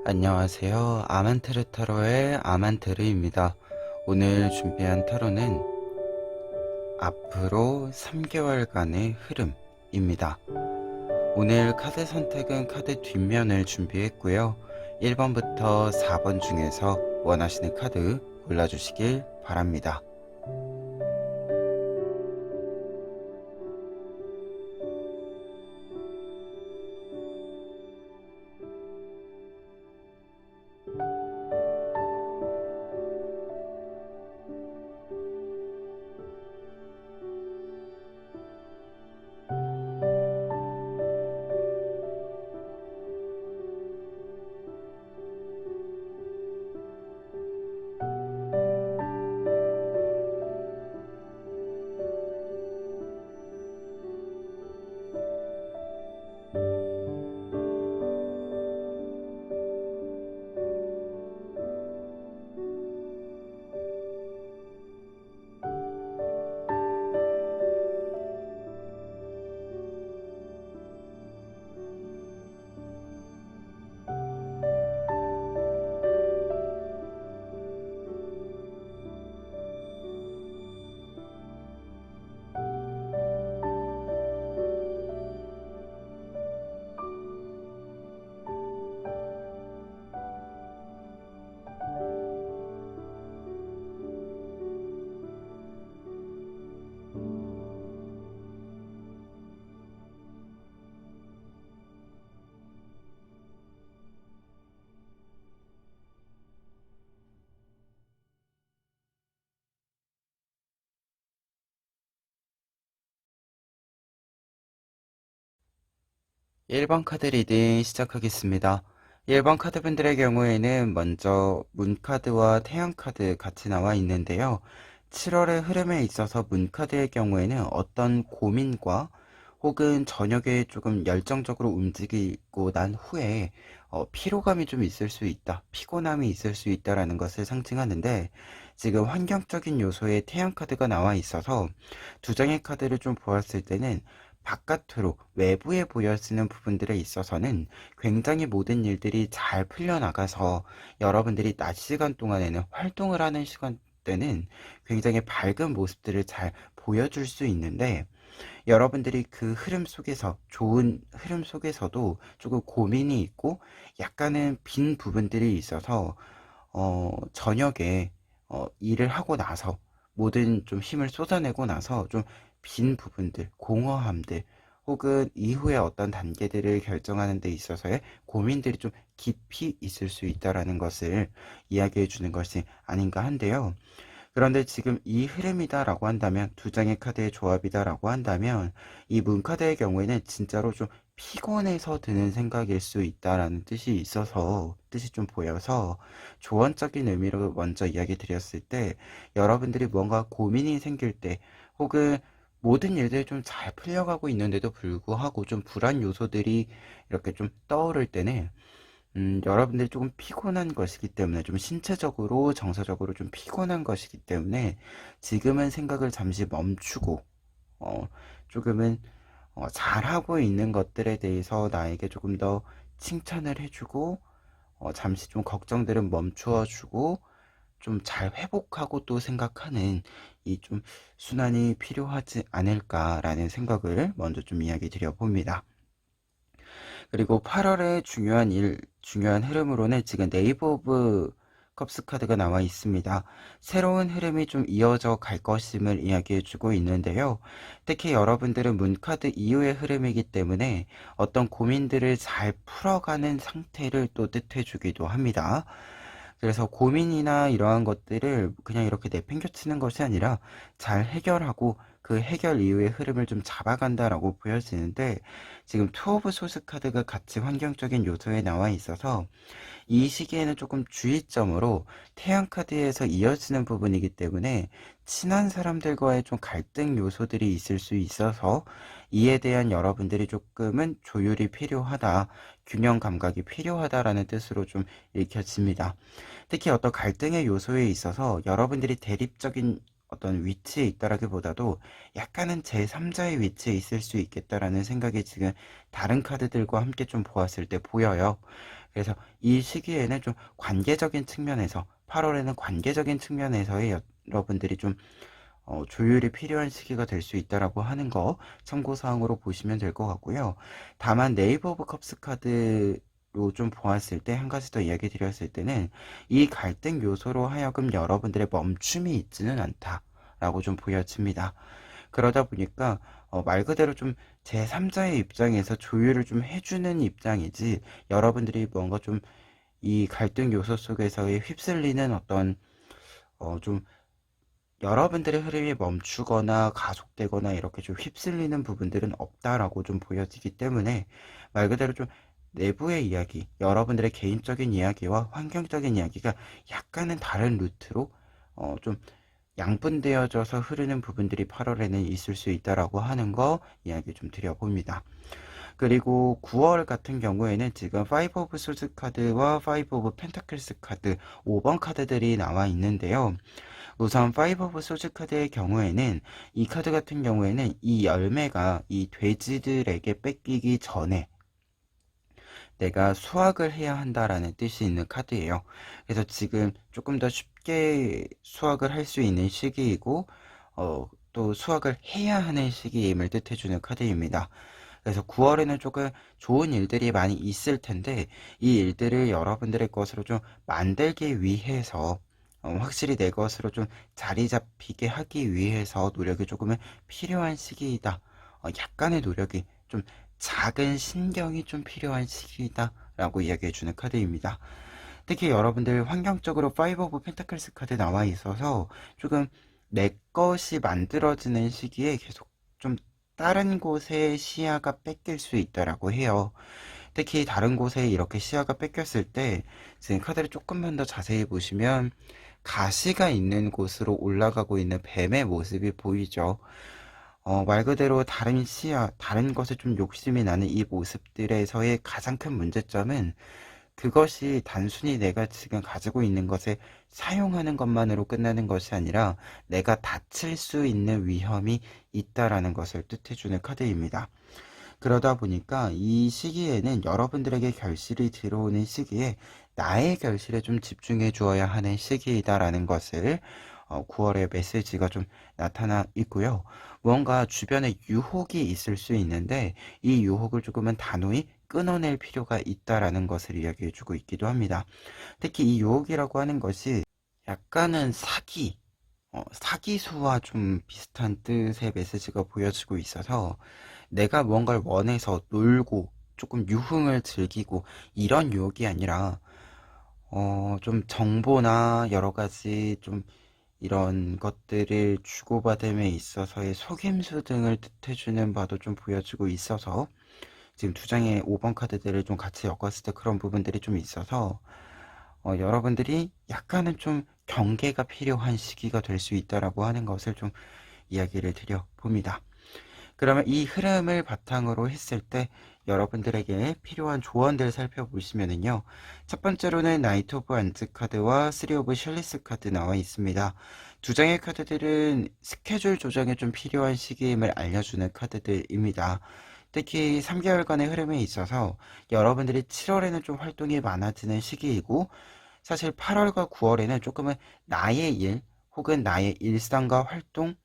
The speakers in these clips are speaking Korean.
안녕하세요. 아만테르 타로의 아만테르입니다. 오늘 준비한 타로는 앞으로 3개월간의 흐름입니다. 오늘 카드 선택은 카드 뒷면을 준비했고요. 1번부터 4번 중에서 원하시는 카드 골라주시길 바랍니다. 1번 카드 리딩 시작하겠습니다. 1번 카드분들의 경우에는 먼저 문카드와 태양카드 같이 나와 있는데요. 7월의 흐름에 있어서 문카드의 경우에는 어떤 고민과 혹은 저녁에 조금 열정적으로 움직이고 난 후에 피로감이 좀 있을 수 있다, 피곤함이 있을 수 있다라는 것을 상징하는데, 지금 환경적인 요소의 태양카드가 나와 있어서 두 장의 카드를 좀 보았을 때는 바깥으로 외부에 보여지는 부분들에 있어서는 굉장히 모든 일들이 잘 풀려나가서 여러분들이 낮 시간 동안에는 활동을 하는 시간 때는 굉장히 밝은 모습들을 잘 보여줄 수 있는데, 여러분들이 그 흐름 속에서, 좋은 흐름 속에서도 조금 고민이 있고 약간은 빈 부분들이 있어서 저녁에 일을 하고 나서 모든 좀 힘을 쏟아내고 나서 좀 빈 부분들, 공허함들, 혹은 이후에 어떤 단계들을 결정하는 데 있어서의 고민들이 좀 깊이 있을 수 있다라는 것을 이야기해 주는 것이 아닌가 한데요. 그런데 지금 이 흐름이다라고 한다면, 두 장의 카드의 조합이다라고 한다면, 이 문카드의 경우에는 진짜로 좀 피곤해서 드는 생각일 수 있다라는 뜻이 있어서, 뜻이 좀 보여서, 조언적인 의미로 먼저 이야기 드렸을 때, 여러분들이 뭔가 고민이 생길 때, 혹은 모든 일들이 좀 잘 풀려가고 있는데도 불구하고 좀 불안 요소들이 이렇게 좀 떠오를 때는, 여러분들이 조금 피곤한 것이기 때문에, 좀 신체적으로, 정서적으로 좀 피곤한 것이기 때문에, 지금은 생각을 잠시 멈추고, 어, 조금은, 잘하고 있는 것들에 대해서 나에게 조금 더 칭찬을 해주고, 잠시 좀 걱정들은 멈추어 주고, 좀 잘 회복하고 또 생각하는 이 좀 순환이 필요하지 않을까라는 생각을 먼저 좀 이야기 드려 봅니다. 그리고 8월의 중요한 흐름으로는 지금 네이버 오브 컵스 카드가 나와 있습니다. 새로운 흐름이 좀 이어져 갈 것임을 이야기해 주고 있는데요. 특히 여러분들은 문카드 이후의 흐름이기 때문에 어떤 고민들을 잘 풀어가는 상태를 또 뜻해 주기도 합니다. 그래서 고민이나 이러한 것들을 그냥 이렇게 내팽겨치는 것이 아니라 잘 해결하고 그 해결 이후의 흐름을 좀 잡아간다라고 보여지는데, 지금 투 오브 소스 카드가 같이 환경적인 요소에 나와 있어서 이 시기에는 조금 주의점으로 태양 카드에서 이어지는 부분이기 때문에 친한 사람들과의 좀 갈등 요소들이 있을 수 있어서, 이에 대한 여러분들이 조금은 조율이 필요하다, 균형 감각이 필요하다라는 뜻으로 좀 읽혀집니다. 특히 어떤 갈등의 요소에 있어서 여러분들이 대립적인 어떤 위치에 있다라기보다도 약간은 제3자의 위치에 있을 수 있겠다라는 생각이 지금 다른 카드들과 함께 좀 보았을 때 보여요. 그래서 이 시기에는 좀 관계적인 측면에서 8월에는 관계적인 측면에서의 여러분들이 좀 조율이 필요한 시기가 될 수 있다라고 하는 거 참고사항으로 보시면 될 것 같고요. 다만 네이버 오브 컵스 카드로 좀 보았을 때 한 가지 더 이야기 드렸을 때는 이 갈등 요소로 하여금 여러분들의 멈춤이 있지는 않다라고 좀 보여집니다. 그러다 보니까 말 그대로 좀 제3자의 입장에서 조율을 좀 해주는 입장이지 여러분들이 뭔가 좀 이 갈등 요소 속에서의 휩쓸리는 어떤 좀 여러분들의 흐름이 멈추거나 가속되거나 이렇게 좀 휩쓸리는 부분들은 없다라고 좀 보여지기 때문에 말 그대로 좀 내부의 이야기, 여러분들의 개인적인 이야기와 환경적인 이야기가 약간은 다른 루트로 좀 양분되어져서 흐르는 부분들이 8월에는 있을 수 있다라고 하는 거 이야기 좀 드려봅니다. 그리고 9월 같은 경우에는 지금 5 오브 소드 카드와 5 오브 펜타클스 카드 5번 카드들이 나와 있는데요. 우선 5 오브 소드 카드의 경우에는 이 카드 같은 경우에는 이 열매가 이 돼지들에게 뺏기기 전에 내가 수확을 해야 한다라는 뜻이 있는 카드예요. 그래서 지금 조금 더 쉽게 수확을 할 수 있는 시기이고 또 수확을 해야 하는 시기임을 뜻해주는 카드입니다. 그래서 9월에는 조금 좋은 일들이 많이 있을 텐데 이 일들을 여러분들의 것으로 좀 만들기 위해서 확실히 내 것으로 좀 자리 잡히게 하기 위해서 노력이 조금은 필요한 시기이다. 약간의 노력이 좀 작은 신경이 좀 필요한 시기이다 라고 이야기해주는 카드입니다. 특히 여러분들 환경적으로 5 오브 펜타클스 카드 나와 있어서 조금 내 것이 만들어지는 시기에 계속 좀 다른 곳에 시야가 뺏길 수 있다라고 해요. 특히 다른 곳에 이렇게 시야가 뺏겼을 때 지금 카드를 조금만 더 자세히 보시면 가시가 있는 곳으로 올라가고 있는 뱀의 모습이 보이죠. 말 그대로 다른 시야, 다른 것에 좀 욕심이 나는 이 모습들에서의 가장 큰 문제점은 그것이 단순히 내가 지금 가지고 있는 것에 사용하는 것만으로 끝나는 것이 아니라 내가 다칠 수 있는 위험이 있다라는 것을 뜻해주는 카드입니다. 그러다 보니까 이 시기에는 여러분들에게 결실이 들어오는 시기에 나의 결실에 좀 집중해 주어야 하는 시기이다라는 것을 9월의 메시지가 좀 나타나 있고요. 무언가 주변에 유혹이 있을 수 있는데 이 유혹을 조금은 단호히 끊어낼 필요가 있다라는 것을 이야기해 주고 있기도 합니다. 특히 이 유혹이라고 하는 것이 약간은 사기수와 좀 비슷한 뜻의 메시지가 보여지고 있어서 내가 무언가를 원해서 놀고 조금 유흥을 즐기고 이런 유혹이 아니라 좀 정보나 여러 가지 좀 이런 것들을 주고받음에 있어서의 속임수 등을 뜻해주는 바도 좀 보여지고 있어서 지금 두 장의 5번 카드들을 좀 같이 엮었을 때 그런 부분들이 좀 있어서 여러분들이 약간은 좀 경계가 필요한 시기가 될 수 있다라고 하는 것을 좀 이야기를 드려 봅니다. 그러면 이 흐름을 바탕으로 했을 때 여러분들에게 필요한 조언들 살펴보시면은요. 첫 번째로는 나이트 오브 안즈 카드와 3 오브 셜리스 카드 나와 있습니다. 두 장의 카드들은 스케줄 조정에 좀 필요한 시기임을 알려주는 카드들입니다. 특히 3개월간의 흐름에 있어서 여러분들이 7월에는 좀 활동이 많아지는 시기이고 사실 8월과 9월에는 조금은 나의 일 혹은 나의 일상과 활동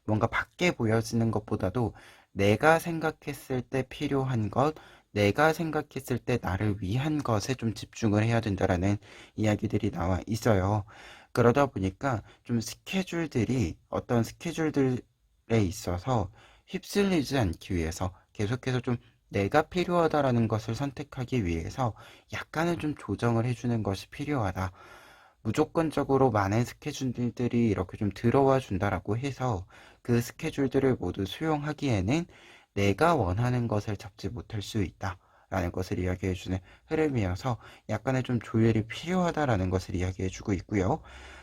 뭔가 밖에 보여지는 것보다도 내가 생각했을 때 필요한 것, 내가 생각했을 때 나를 위한 것에 좀 집중을 해야 된다라는 이야기들이 나와 있어요. 그러다 보니까 좀 스케줄들이 어떤 스케줄들에 있어서 휩쓸리지 않기 위해서 계속해서 좀 내가 필요하다라는 것을 선택하기 위해서 약간은 좀 조정을 해주는 것이 필요하다. 무조건적으로 많은 스케줄들이 이렇게 좀 들어와 준다라고 해서 그 스케줄들을 모두 수용하기에는 내가 원하는 것을 잡지 못할 수 있다. 라는 것을 이야기해주는 흐름이어서 약간의 좀 조율이 필요하다라는 것을 이야기해주고 있고요.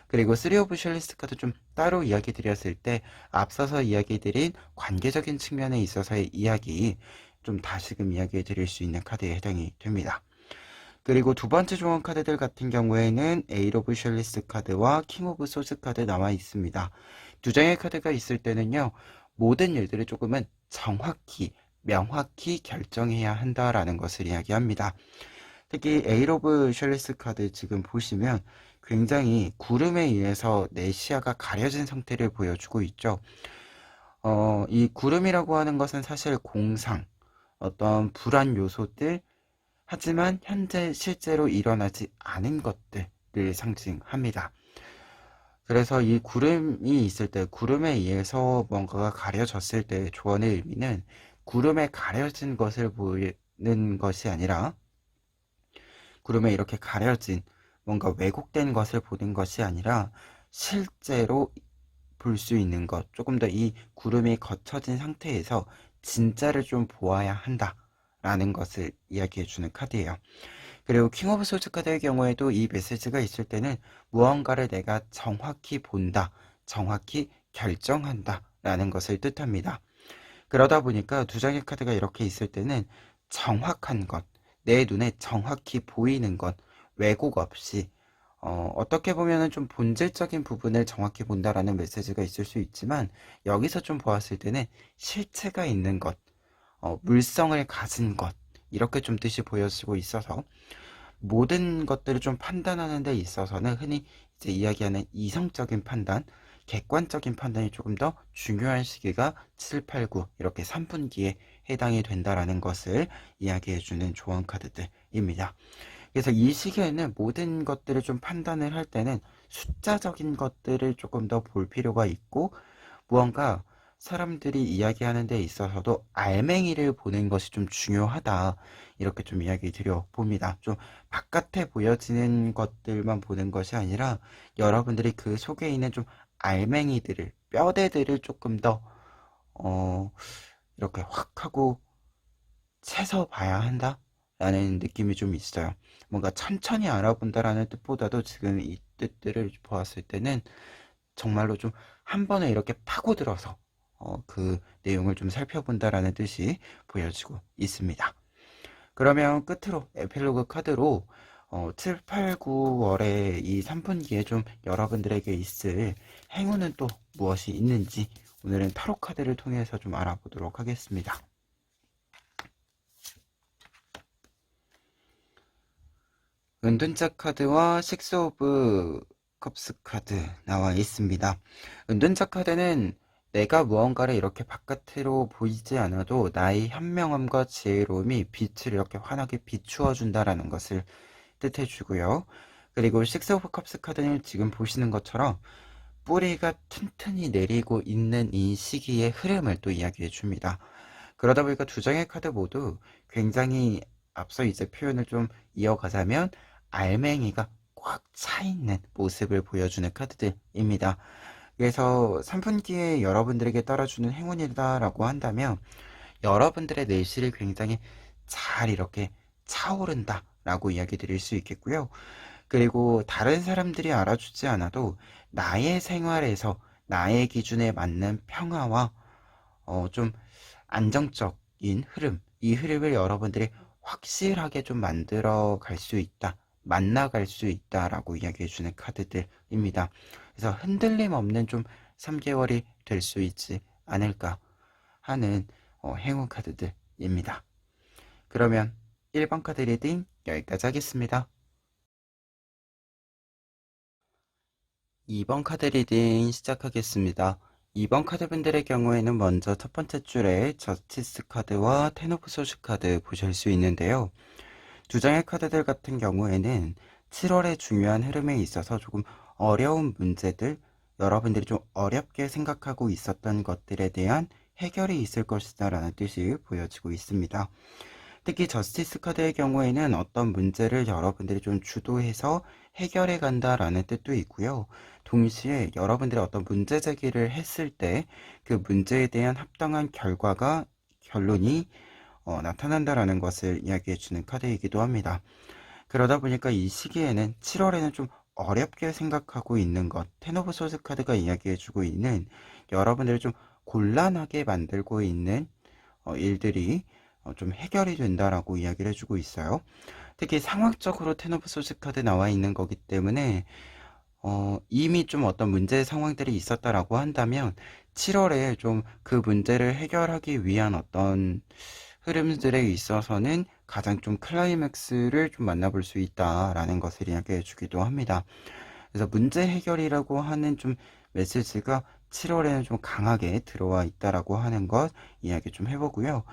그리고 3 오브 셜리스 카드 좀 따로 이야기 드렸을 때 앞서서 이야기 드린 관계적인 측면에 있어서의 이야기 좀 다시금 이야기해 드릴 수 있는 카드에 해당이 됩니다. 그리고 두 번째 조언 카드들 같은 경우에는 에이트 오브 셜리스 카드와 킹 오브 소스 카드 나와 있습니다. 두 장의 카드가 있을 때는요, 모든 일들을 조금은 정확히, 명확히 결정해야 한다라는 것을 이야기합니다. 특히 에일 오브 쉘리스 카드 지금 보시면 굉장히 구름에 의해서 내 시야가 가려진 상태를 보여주고 있죠. 이 구름이라고 하는 것은 사실 공상, 어떤 불안 요소들, 하지만 현재 실제로 일어나지 않은 것들을 상징합니다. 그래서 이 구름이 있을 때, 구름에 의해서 뭔가가 가려졌을 때 조언의 의미는 구름에 가려진 것을 보이는 것이 아니라, 구름에 이렇게 가려진 뭔가 왜곡된 것을 보는 것이 아니라 실제로 볼 수 있는 것, 조금 더 이 구름이 걷혀진 상태에서 진짜를 좀 보아야 한다 라는 것을 이야기해 주는 카드예요. 그리고 킹 오브 소드 카드의 경우에도 이 메시지가 있을 때는 무언가를 내가 정확히 본다, 정확히 결정한다 라는 것을 뜻합니다. 그러다 보니까 두 장의 카드가 이렇게 있을 때는 정확한 것, 내 눈에 정확히 보이는 것, 왜곡 없이 어떻게 보면은 좀 본질적인 부분을 정확히 본다라는 메시지가 있을 수 있지만 여기서 좀 보았을 때는 실체가 있는 것, 물성을 가진 것 이렇게 좀 뜻이 보여지고 있어서 모든 것들을 좀 판단하는 데 있어서는 흔히 이제 이야기하는 이성적인 판단, 객관적인 판단이 조금 더 중요한 시기가 7, 8, 9 이렇게 3분기에 해당이 된다라는 것을 이야기해주는 조언 카드들입니다. 그래서 이 시기에는 모든 것들을 좀 판단을 할 때는 숫자적인 것들을 조금 더 볼 필요가 있고 무언가 사람들이 이야기하는 데 있어서도 알맹이를 보는 것이 좀 중요하다. 이렇게 좀 이야기 드려 봅니다. 좀 바깥에 보여지는 것들만 보는 것이 아니라 여러분들이 그 속에 있는 좀 알맹이들을, 뼈대들을 조금 더, 이렇게 확 하고 채서 봐야 한다? 라는 느낌이 좀 있어요. 뭔가 천천히 알아본다라는 뜻보다도 지금 이 뜻들을 보았을 때는 정말로 좀 한 번에 이렇게 파고들어서 그 내용을 좀 살펴본다라는 뜻이 보여지고 있습니다. 그러면 끝으로 에필로그 카드로 7, 8, 9월에 이 3분기에 좀 여러분들에게 있을 행운은 또 무엇이 있는지 오늘은 타로 카드를 통해서 좀 알아보도록 하겠습니다. 은둔자 카드와 식스 오브 컵스 카드 나와 있습니다. 은둔자 카드는 내가 무언가를 이렇게 바깥으로 보이지 않아도 나의 현명함과 지혜로움이 빛을 이렇게 환하게 비추어 준다라는 것을 뜻해 주고요. 그리고 식스 오브 컵스 카드는 지금 보시는 것처럼 뿌리가 튼튼히 내리고 있는 이 시기의 흐름을 또 이야기해 줍니다. 그러다 보니까 두 장의 카드 모두 굉장히 앞서 이제 표현을 좀 이어가자면 알맹이가 꽉 차 있는 모습을 보여주는 카드들입니다. 그래서 3분기에 여러분들에게 따라주는 행운이다라고 한다면 여러분들의 내실이 굉장히 잘 이렇게 차오른다라고 이야기 드릴 수 있겠고요. 그리고 다른 사람들이 알아주지 않아도 나의 생활에서 나의 기준에 맞는 평화와 좀 안정적인 흐름, 이 흐름을 여러분들이 확실하게 좀 만들어 갈 수 있다, 만나갈 수 있다라고 이야기해주는 카드들입니다. 그래서 흔들림 없는 좀 3개월이 될 수 있지 않을까 하는 행운 카드들입니다. 그러면 1번 카드 리딩 여기까지 하겠습니다. 2번 카드 리딩 시작하겠습니다. 2번 카드분들의 경우에는 먼저 첫 번째 줄에 저스티스 카드와 텐 오브 소드 카드 보실 수 있는데요. 두 장의 카드들 같은 경우에는 7월의 중요한 흐름에 있어서 조금 어려운 문제들, 여러분들이 좀 어렵게 생각하고 있었던 것들에 대한 해결이 있을 것이다 라는 뜻이 보여지고 있습니다. 특히 저스티스 카드의 경우에는 어떤 문제를 여러분들이 좀 주도해서 해결해 간다라는 뜻도 있고요. 동시에 여러분들이 어떤 문제 제기를 했을 때 그 문제에 대한 합당한 결론이 나타난다라는 것을 이야기해 주는 카드이기도 합니다. 그러다 보니까 이 시기에는 7월에는 좀 어렵게 생각하고 있는 것, 텐 오브 소드 카드가 이야기해 주고 있는 여러분들을 좀 곤란하게 만들고 있는 일들이 좀 해결이 된다라고 이야기를 해주고 있어요. 특히 상황적으로 텐 오브 소드 카드 나와 있는 거기 때문에 이미 좀 어떤 문제 상황들이 있었다라고 한다면 7월에 좀 그 문제를 해결하기 위한 어떤 흐름들에 있어서는 가장 좀 클라이맥스를 좀 만나볼 수 있다라는 것을 이야기해 주기도 합니다. 그래서 문제 해결이라고 하는 좀 메시지가 7월에는 좀 강하게 들어와 있다라고 하는 것 이야기 좀 해보고요.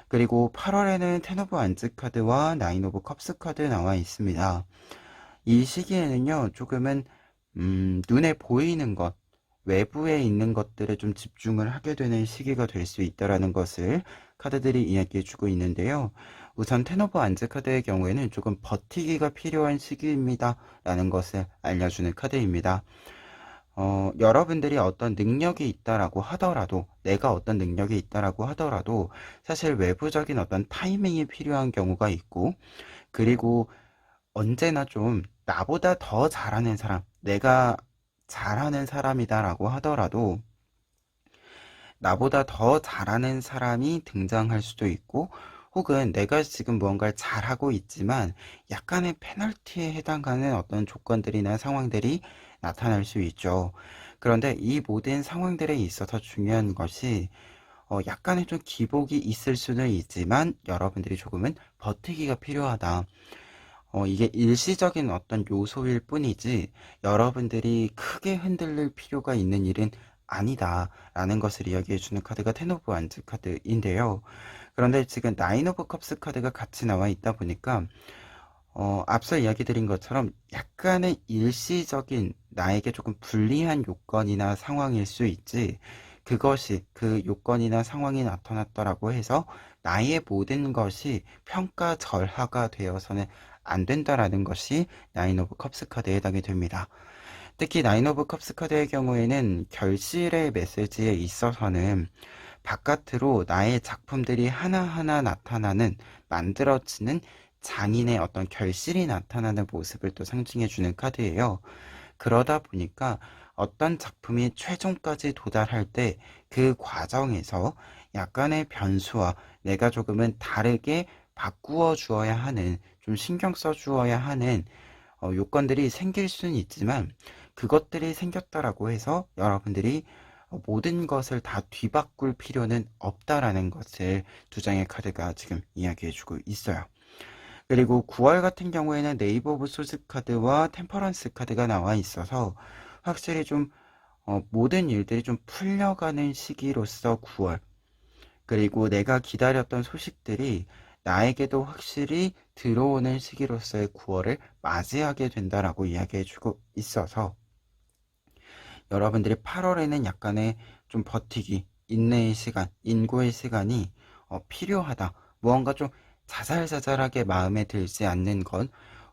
그리고 8월에는 텐 오브 안즈 카드와 나인 오브 컵스 카드 나와 있습니다. 이 시기에는요, 조금은 눈에 보이는 것, 외부에 있는 것들에 좀 집중을 하게 되는 시기가 될 수 있다라는 것을 카드들이 이야기해주고 있는데요. 우선 텐 오브 안즈 카드의 경우에는 조금 버티기가 필요한 시기입니다 라는 것을 알려주는 카드입니다. 여러분들이 어떤 능력이 있다라고 하더라도, 내가 어떤 능력이 있다라고 하더라도 사실 외부적인 어떤 타이밍이 필요한 경우가 있고, 그리고 언제나 좀 나보다 더 잘하는 사람, 내가 잘하는 사람이다라고 하더라도 나보다 더 잘하는 사람이 등장할 수도 있고, 혹은 내가 지금 무언가를 잘하고 있지만 약간의 페널티에 해당하는 어떤 조건들이나 상황들이 나타날 수 있죠. 그런데 이 모든 상황들에 있어서 중요한 것이 약간의 좀 기복이 있을 수는 있지만 여러분들이 조금은 버티기가 필요하다. 이게 일시적인 어떤 요소일 뿐이지 여러분들이 크게 흔들릴 필요가 있는 일은 아니다라는 것을 이야기해주는 카드가 텐 오브 완즈 카드인데요. 그런데 지금 나인 오브 컵스 카드가 같이 나와 있다 보니까 앞서 이야기 드린 것처럼 약간의 일시적인 나에게 조금 불리한 요건이나 상황일 수 있지, 그것이 그 요건이나 상황이 나타났더라고 해서 나의 모든 것이 평가절하가 되어서는 안 된다라는 것이 나인 오브 컵스 카드에 해당이 됩니다. 특히 나인 오브 컵스 카드의 경우에는 결실의 메시지에 있어서는 바깥으로 나의 작품들이 하나하나 나타나는, 만들어지는 장인의 어떤 결실이 나타나는 모습을 또 상징해주는 카드예요. 그러다 보니까 어떤 작품이 최종까지 도달할 때 그 과정에서 약간의 변수와 내가 조금은 다르게 바꾸어 주어야 하는, 좀 신경 써 주어야 하는 요건들이 생길 수는 있지만, 그것들이 생겼다라고 해서 여러분들이 모든 것을 다 뒤바꿀 필요는 없다라는 것을 두 장의 카드가 지금 이야기해주고 있어요. 그리고 9월 같은 경우에는 네이버 오브 소스 카드와 템퍼런스 카드가 나와 있어서 확실히 좀 모든 일들이 좀 풀려가는 시기로서 9월, 그리고 내가 기다렸던 소식들이 나에게도 확실히 들어오는 시기로서의 9월을 맞이하게 된다라고 이야기해주고 있어서 여러분들이 8월에는 약간의 좀 버티기, 인내의 시간, 인고의 시간이 필요하다. 무언가 좀 자잘자잘하게 마음에 들지 않는 것,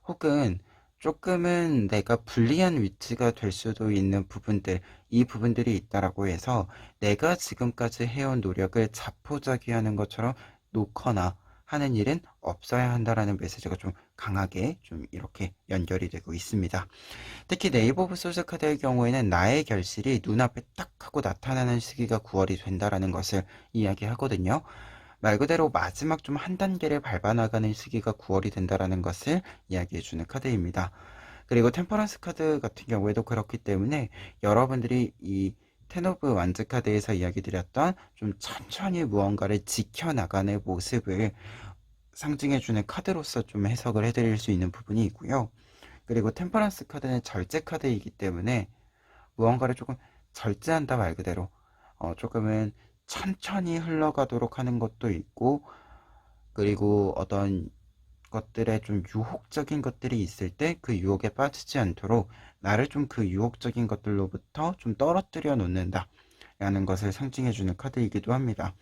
혹은 조금은 내가 불리한 위치가 될 수도 있는 부분들, 이 부분들이 있다라고 해서 내가 지금까지 해온 노력을 자포자기하는 것처럼 놓거나 하는 일은 없어야 한다라는 메시지가 좀 강하게 좀 이렇게 연결이 되고 있습니다. 특히 네이버 오브 소스 카드의 경우에는 나의 결실이 눈앞에 딱 하고 나타나는 시기가 9월이 된다라는 것을 이야기하거든요. 말 그대로 마지막 좀 한 단계를 밟아나가는 시기가 9월이 된다라는 것을 이야기해주는 카드입니다. 그리고 템퍼런스 카드 같은 경우에도 그렇기 때문에 여러분들이 이 텐 오브 완즈 카드에서 이야기 드렸던 좀 천천히 무언가를 지켜나가는 모습을 상징해주는 카드로서 좀 해석을 해드릴 수 있는 부분이 있고요. 그리고 템퍼런스 카드는 절제 카드이기 때문에 무언가를 조금 절제한다 말 그대로 조금은 천천히 흘러가도록 하는 것도 있고, 그리고 어떤 것들에 좀 유혹적인 것들이 있을 때 그 유혹에 빠지지 않도록 나를 좀 그 유혹적인 것들로부터 좀 떨어뜨려 놓는다 라는 것을 상징해주는 카드이기도 합니다.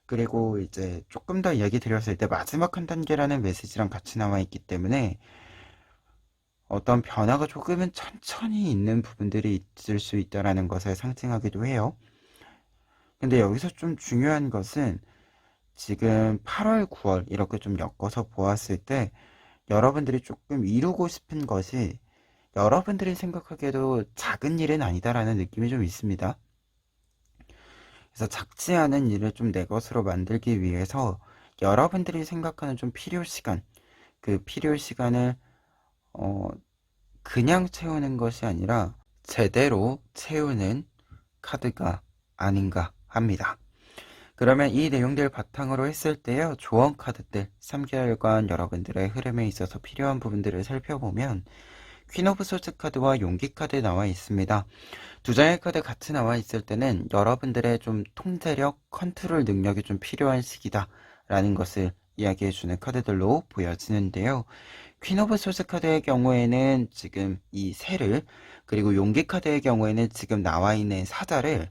그리고 이제 조금 더 이야기 드렸을 때 마지막 한 단계라는 메시지랑 같이 나와 있기 때문에 어떤 변화가 조금은 천천히 있는 부분들이 있을 수 있다라는 것을 상징하기도 해요. 근데 여기서 좀 중요한 것은 지금 8월, 9월 이렇게 좀 엮어서 보았을 때 여러분들이 조금 이루고 싶은 것이 여러분들이 생각하기에도 작은 일은 아니다라는 느낌이 좀 있습니다. 그래서 작지 않은 일을 좀 내 것으로 만들기 위해서 여러분들이 생각하는 좀 필요 시간, 그 필요 시간을 어, 그냥 채우는 것이 아니라 제대로 채우는 카드가 아닌가 합니다. 그러면 이 내용들 바탕으로 했을 때요, 조언 카드들 3개월간 여러분들의 흐름에 있어서 필요한 부분들을 살펴보면 퀸 오브 소드 카드와 용기 카드 나와 있습니다. 두 장의 카드 같이 나와 있을 때는 여러분들의 좀 통제력, 컨트롤 능력이 좀 필요한 시기다 라는 것을 이야기해주는 카드들로 보여지는데요. 퀸 오브 소드 카드의 경우에는 지금 이 새를, 그리고 용기 카드의 경우에는 지금 나와 있는 사자를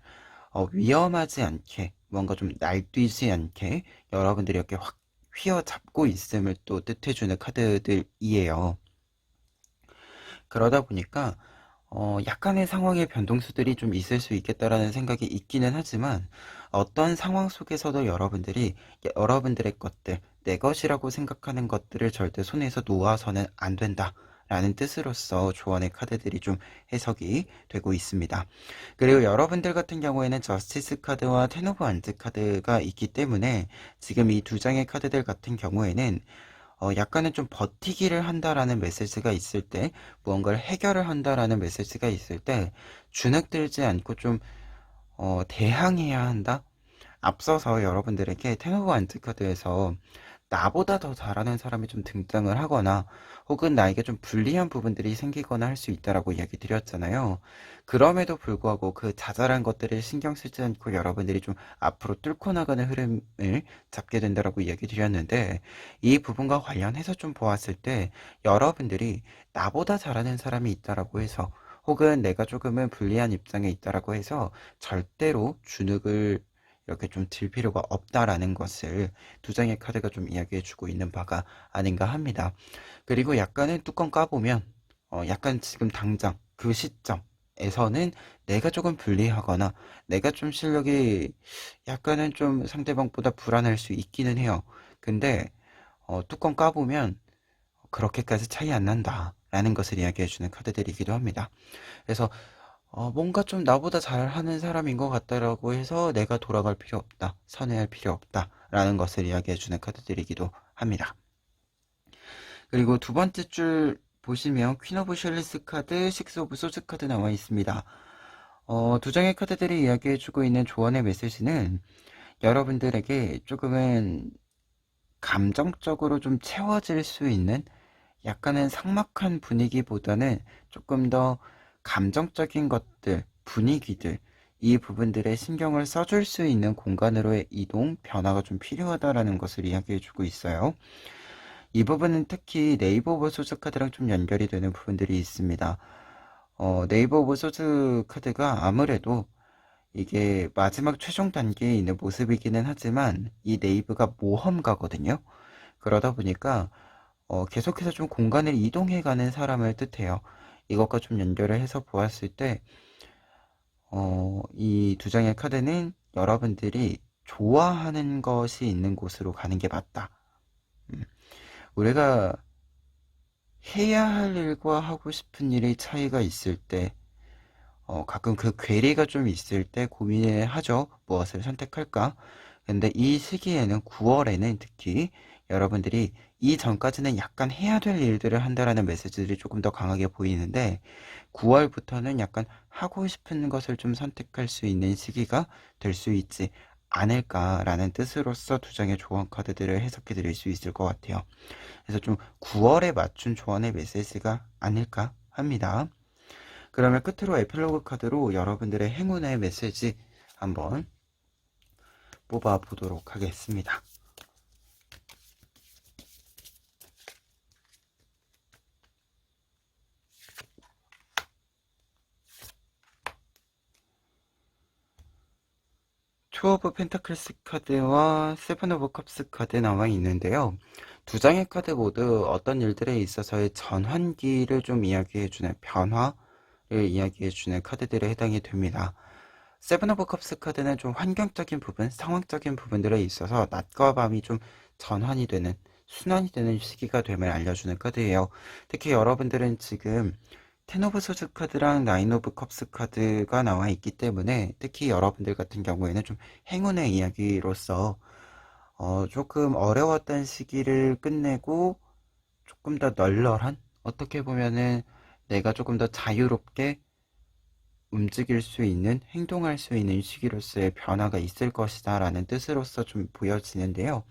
위험하지 않게, 뭔가 좀 날뛰지 않게 여러분들이 이렇게 확 휘어잡고 있음을 또 뜻해주는 카드들이에요. 그러다 보니까 약간의 상황의 변동수들이 좀 있을 수 있겠다라는 생각이 있기는 하지만, 어떤 상황 속에서도 여러분들이 여러분들의 것들, 내 것이라고 생각하는 것들을 절대 손에서 놓아서는 안 된다 라는 뜻으로서 조언의 카드들이 좀 해석이 되고 있습니다. 그리고 여러분들 같은 경우에는 저스티스 카드와 텐 오브 완즈 카드가 있기 때문에 지금 이 두 장의 카드들 같은 경우에는 약간은 좀 버티기를 한다라는 메시지가 있을 때, 무언가를 해결을 한다라는 메시지가 있을 때, 주눅들지 않고 좀, 대항해야 한다? 앞서서 여러분들에게 텐 오브 완즈 카드에서 나보다 더 잘하는 사람이 좀 등장을 하거나 혹은 나에게 좀 불리한 부분들이 생기거나 할 수 있다라고 이야기 드렸잖아요. 그럼에도 불구하고 그 자잘한 것들을 신경 쓰지 않고 여러분들이 좀 앞으로 뚫고 나가는 흐름을 잡게 된다라고 이야기 드렸는데, 이 부분과 관련해서 좀 보았을 때 여러분들이 나보다 잘하는 사람이 있다라고 해서, 혹은 내가 조금은 불리한 입장에 있다라고 해서 절대로 주눅을 이렇게 좀 들 필요가 없다라는 것을 두 장의 카드가 좀 이야기해주고 있는 바가 아닌가 합니다. 그리고 약간은 뚜껑 까보면 약간 지금 당장 그 시점에서는 내가 조금 불리하거나 내가 좀 실력이 약간은 좀 상대방보다 불안할 수 있기는 해요. 근데 뚜껑 까보면 그렇게까지 차이 안 난다 라는 것을 이야기해주는 카드들이기도 합니다. 그래서 뭔가 좀 나보다 잘하는 사람인 것 같다라고 해서 내가 돌아갈 필요 없다, 선회할 필요 없다 라는 것을 이야기해주는 카드들이기도 합니다. 그리고 두 번째 줄 보시면 퀸 오브 쉘리스 카드, 식스 오브 소즈 카드 나와 있습니다. 두 장의 카드들이 이야기해주고 있는 조언의 메시지는 여러분들에게 조금은 감정적으로 좀 채워질 수 있는, 약간은 삭막한 분위기보다는 조금 더 감정적인 것들, 분위기들, 이 부분들에 신경을 써줄 수 있는 공간으로의 이동, 변화가 좀 필요하다라는 것을 이야기해주고 있어요. 이 부분은 특히 네이버 오브 소즈 카드랑 좀 연결이 되는 부분들이 있습니다. 네이버 오브 소즈 카드가 아무래도 이게 마지막 최종 단계에 있는 모습이기는 하지만 이 네이버가 모험가거든요. 그러다 보니까 계속해서 좀 공간을 이동해가는 사람을 뜻해요. 이것과 좀 연결을 해서 보았을 때, 이 두 장의 카드는 여러분들이 좋아하는 것이 있는 곳으로 가는 게 맞다. 우리가 해야 할 일과 하고 싶은 일의 차이가 있을 때, 가끔 그 괴리가 좀 있을 때 고민을 하죠. 무엇을 선택할까? 근데 이 시기에는 9월에는 특히 여러분들이 이전까지는 약간 해야 될 일들을 한다라는 메시지들이 조금 더 강하게 보이는데, 9월부터는 약간 하고 싶은 것을 좀 선택할 수 있는 시기가 될 수 있지 않을까라는 뜻으로서 두 장의 조언 카드들을 해석해 드릴 수 있을 것 같아요. 그래서 좀 9월에 맞춘 조언의 메시지가 아닐까 합니다. 그러면 끝으로 에필로그 카드로 여러분들의 행운의 메시지 한번 뽑아 보도록 하겠습니다. 투 오브 펜타클스 카드와 세븐 오브 컵스 카드 나와 있는데요. 두 장의 카드 모두 어떤 일들에 있어서의 전환기를 좀 이야기해주는, 변화를 이야기해주는 카드들에 해당이 됩니다. 세븐 오브 컵스 카드는 좀 환경적인 부분, 상황적인 부분들에 있어서 낮과 밤이 좀 전환이 되는, 순환이 되는 시기가 됨을 알려주는 카드예요. 특히 여러분들은 지금 텐 오브 소즈 카드랑 나인 오브 컵스 카드가 나와 있기 때문에, 특히 여러분들 같은 경우에는 좀 행운의 이야기로서 조금 어려웠던 시기를 끝내고 조금 더 널널한, 어떻게 보면은 내가 조금 더 자유롭게 움직일 수 있는, 행동할 수 있는 시기로서의 변화가 있을 것이다 라는 뜻으로서 좀 보여지는데요.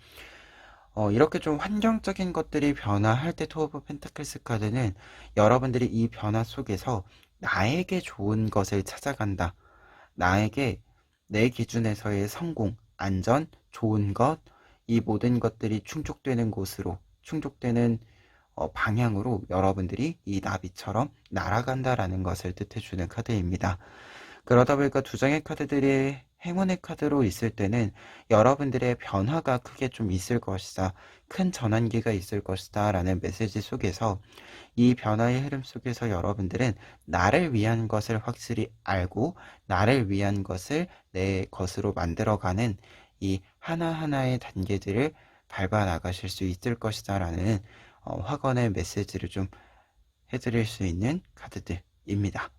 이렇게 좀 환경적인 것들이 변화할 때 투 오브 펜타클스 카드는 여러분들이 이 변화 속에서 나에게 좋은 것을 찾아간다. 나에게 내 기준에서의 성공, 안전, 좋은 것, 이 모든 것들이 충족되는 곳으로, 충족되는 방향으로 여러분들이 이 나비처럼 날아간다라는 것을 뜻해주는 카드입니다. 그러다 보니까 두 장의 카드들이 행운의 카드로 있을 때는 여러분들의 변화가 크게 좀 있을 것이다. 큰 전환기가 있을 것이다. 라는 메시지 속에서 이 변화의 흐름 속에서 여러분들은 나를 위한 것을 확실히 알고 나를 위한 것을 내 것으로 만들어가는 이 하나하나의 단계들을 밟아 나가실 수 있을 것이다. 라는 확언의 메시지를 좀 해드릴 수 있는 카드들입니다.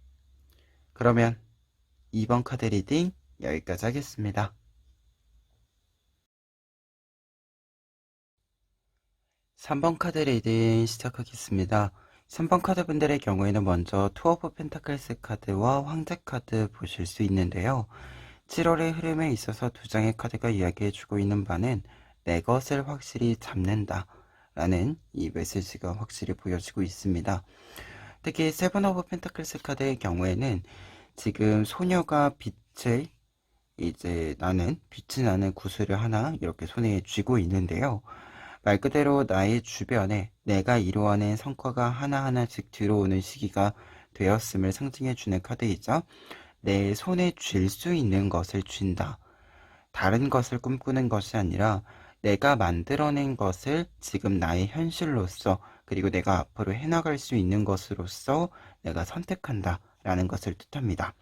그러면 2번 카드 리딩 여기까지 하겠습니다. 3번 카드 리딩 시작하겠습니다. 3번 카드 분들의 경우에는 먼저 투 오브 펜타클스 카드와 황제 카드 보실 수 있는데요. 7월의 흐름에 있어서 두 장의 카드가 이야기해주고 있는 바는 내 것을 확실히 잡는다 라는 이 메시지가 확실히 보여지고 있습니다. 특히 세븐 오브 펜타클스 카드의 경우에는 지금 소녀가 빛을 이제 빛이 나는 구슬을 하나 이렇게 손에 쥐고 있는데요. 말 그대로 나의 주변에 내가 이루어낸 성과가 하나하나씩 들어오는 시기가 되었음을 상징해주는 카드이죠. 내 손에 쥘 수 있는 것을 쥔다. 다른 것을 꿈꾸는 것이 아니라 내가 만들어낸 것을 지금 나의 현실로서 그리고 내가 앞으로 해나갈 수 있는 것으로서 내가 선택한다 라는 것을 뜻합니다.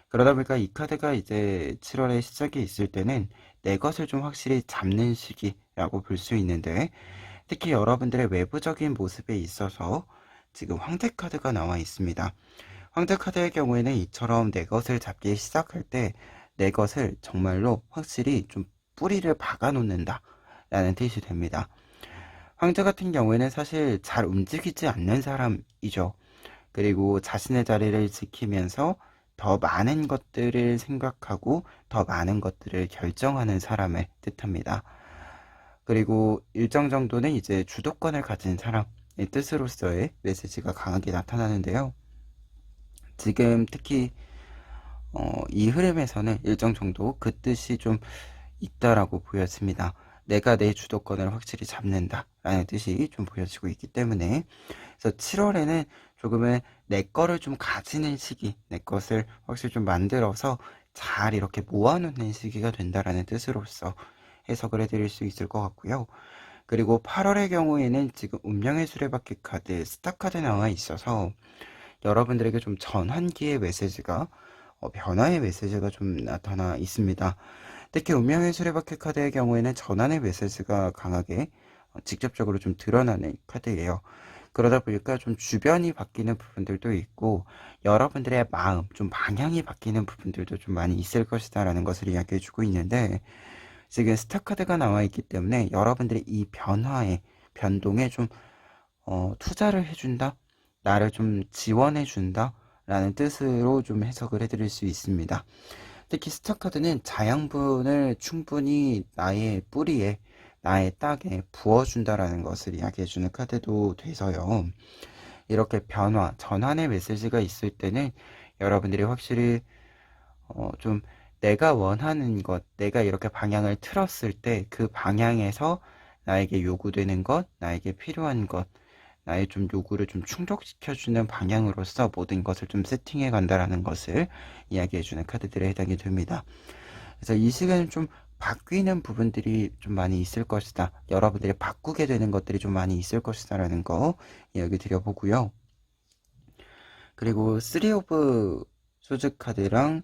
그러다 보니까 이 카드가 이제 7월에 시작이 있을 때는 내 것을 좀 확실히 잡는 시기라고 볼 수 있는데 특히 여러분들의 외부적인 모습에 있어서 지금 황제 카드가 나와 있습니다. 황제 카드의 경우에는 이처럼 내 것을 잡기 시작할 때 내 것을 정말로 확실히 좀 뿌리를 박아 놓는다 라는 뜻이 됩니다. 황제 같은 경우에는 사실 잘 움직이지 않는 사람이죠. 그리고 자신의 자리를 지키면서 더 많은 것들을 생각하고 더 많은 것들을 결정하는 사람을 뜻합니다. 그리고 일정 정도는 이제 주도권을 가진 사람의 뜻으로서의 메시지가 강하게 나타나는데요. 지금 특히 이 흐름에서는 일정 정도 그 뜻이 좀 있다라고 보여집니다. 내가 내 주도권을 확실히 잡는다 라는 뜻이 좀 보여지고 있기 때문에 그래서 7월에는 조금은 내 거를 좀 가지는 시기, 내 것을 확실히 좀 만들어서 잘 이렇게 모아놓는 시기가 된다라는 뜻으로서 해석을 해드릴 수 있을 것 같고요. 그리고 8월의 경우에는 지금 운명의 수레바퀴 카드, 스타 카드 나와 있어서 여러분들에게 좀 전환기의 메시지가 변화의 메시지가 좀 나타나 있습니다. 특히 운명의 수레바퀴 카드의 경우에는 전환의 메시지가 강하게 직접적으로 좀 드러나는 카드예요. 그러다 보니까 좀 주변이 바뀌는 부분들도 있고 여러분들의 마음, 좀 방향이 바뀌는 부분들도 좀 많이 있을 것이다 라는 것을 이야기해 주고 있는데 지금 스타 카드가 나와 있기 때문에 여러분들이 이 변화에 변동에 좀 투자를 해준다, 나를 좀 지원해 준다 라는 뜻으로 좀 해석을 해드릴 수 있습니다. 특히 스타 카드는 자양분을 충분히 나의 뿌리에 나의 땅에 부어준다라는 것을 이야기해주는 카드도 돼서요. 이렇게 변화, 전환의 메시지가 있을 때는 여러분들이 확실히 좀 내가 원하는 것, 내가 이렇게 방향을 틀었을 때 그 방향에서 나에게 요구되는 것, 나에게 필요한 것, 나의 좀 요구를 좀 충족시켜주는 방향으로서 모든 것을 좀 세팅해 간다라는 것을 이야기해주는 카드들에 해당이 됩니다. 그래서 이 시간은 좀 바뀌는 부분들이 좀 많이 있을 것이다. 여러분들이 바꾸게 되는 것들이 좀 많이 있을 것이다 라는 거 이야기 드려보고요. 그리고 3 오브 소즈 카드랑